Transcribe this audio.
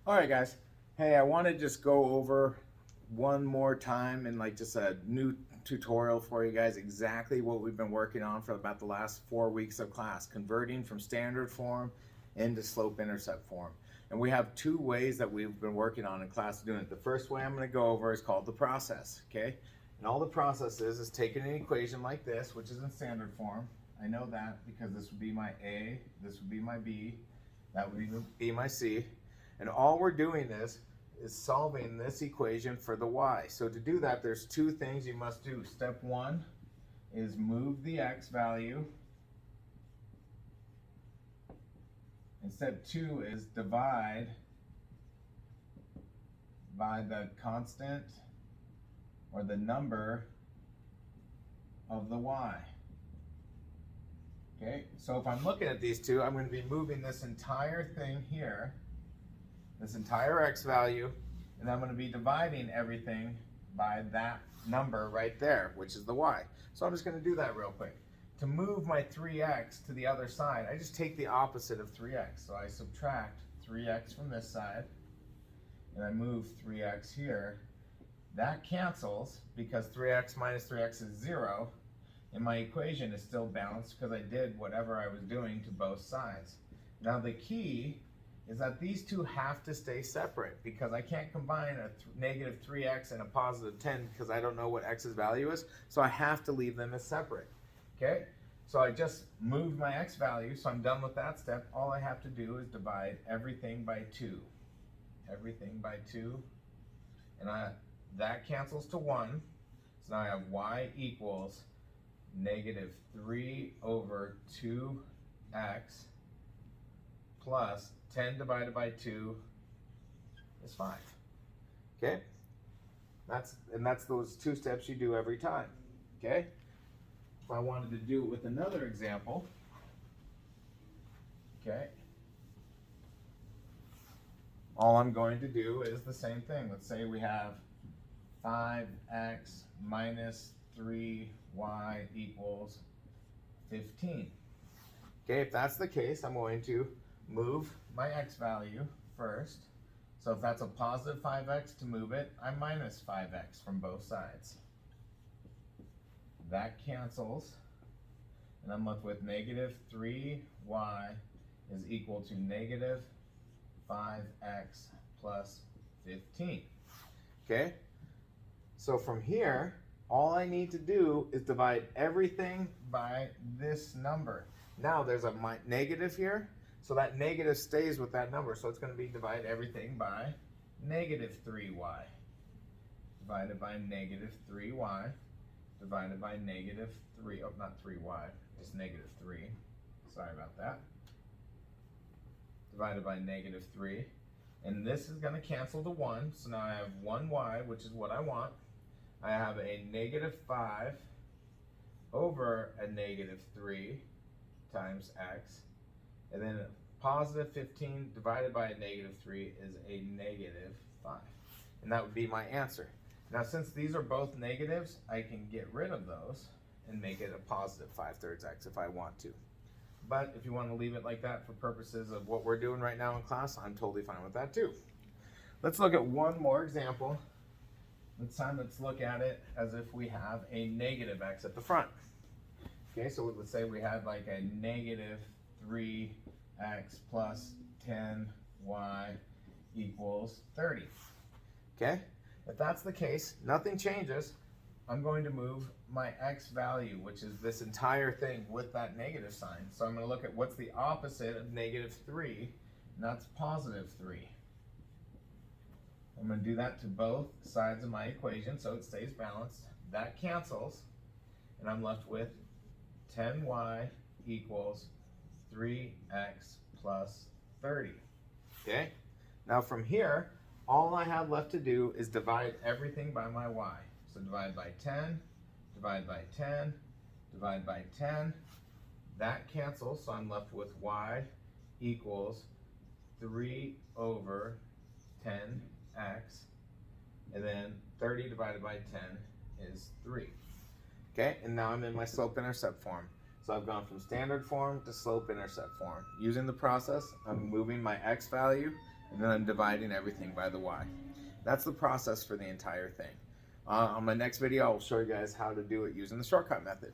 All right, guys. Hey, I want to just go over one more time and like just a new tutorial for you guys exactly what we've been working on for about the last 4 weeks of class, converting from standard form into slope intercept form. And we have two ways that we've been working on in class doing it. The first way I'm going to go over is called the process, okay? And all the process is taking an equation like this, which is in standard form. I know that because this would be my A, this would be my B, that would be my C. And all we're doing is solving this equation for the y. So to do that, there's two things you must do. Step one is move the x value. And step two is divide by the constant or the number of the y. Okay, so if I'm looking at these two, I'm going to be moving this entire thing here, this entire x value, and I'm going to be dividing everything by that number right there, which is the y. So I'm just going to do that real quick. To move my 3x to the other side, I just take the opposite of 3x. So I subtract 3x from this side, and I move 3x here. That cancels because 3x minus 3x is 0, and my equation is still balanced because I did whatever I was doing to both sides. Now the key is that these two have to stay separate because I can't combine a negative 3x and a positive 10 because I don't know what x's value is, so I have to leave them as separate. Okay, so I just moved my x value, so I'm done with that step. All I have to do is divide everything by 2. Everything by 2, and that cancels to 1, so now I have y equals negative 3 over 2x plus 10 divided by 2 is 5. Okay? That's those two steps you do every time. Okay? If I wanted to do it with another example, okay, all I'm going to do is the same thing. Let's say we have 5x minus 3y equals 15. Okay, if that's the case, I'm going to move my x value first. So if that's a positive 5x to move it, I minus 5x from both sides. That cancels, and I'm left with negative 3y is equal to negative 5x plus 15. Okay? So from here, all I need to do is divide everything by this number. Now there's a negative here, so that negative stays with that number. So it's going to be divide everything by negative 3y. Divided by negative 3y. Divided by negative 3, oh, not 3y, just negative 3. Sorry about that. Divided by negative 3. And this is going to cancel to 1, so now I have 1y, which is what I want. I have a negative 5 over a negative 3 times x. And then a positive 15 divided by a negative 3 is a negative 5. And that would be my answer. Now since these are both negatives, I can get rid of those and make it a positive 5/3 x if I want to. But if you want to leave it like that for purposes of what we're doing right now in class, I'm totally fine with that too. Let's look at one more example. This time let's look at it as if we have a negative x at the front. Okay, so let's say we had like a negative 3x plus 10y equals 30. Okay, if that's the case, nothing changes. I'm going to move my x value, which is this entire thing with that negative sign. So I'm going to look at what's the opposite of negative 3, and that's positive 3. I'm going to do that to both sides of my equation so it stays balanced. That cancels, and I'm left with 10y equals 3x plus 30. Okay? Now from here, all I have left to do is divide everything by my y. So divide by 10, divide by 10, divide by 10. That cancels, so I'm left with y equals 3 over 10x. And then 30 divided by 10 is 3. Okay, and now I'm in my slope intercept form. So I've gone from standard form to slope intercept form. Using the process, I'm moving my x value and then I'm dividing everything by the y. That's the process for the entire thing. On my next video, I'll show you guys how to do it using the shortcut method.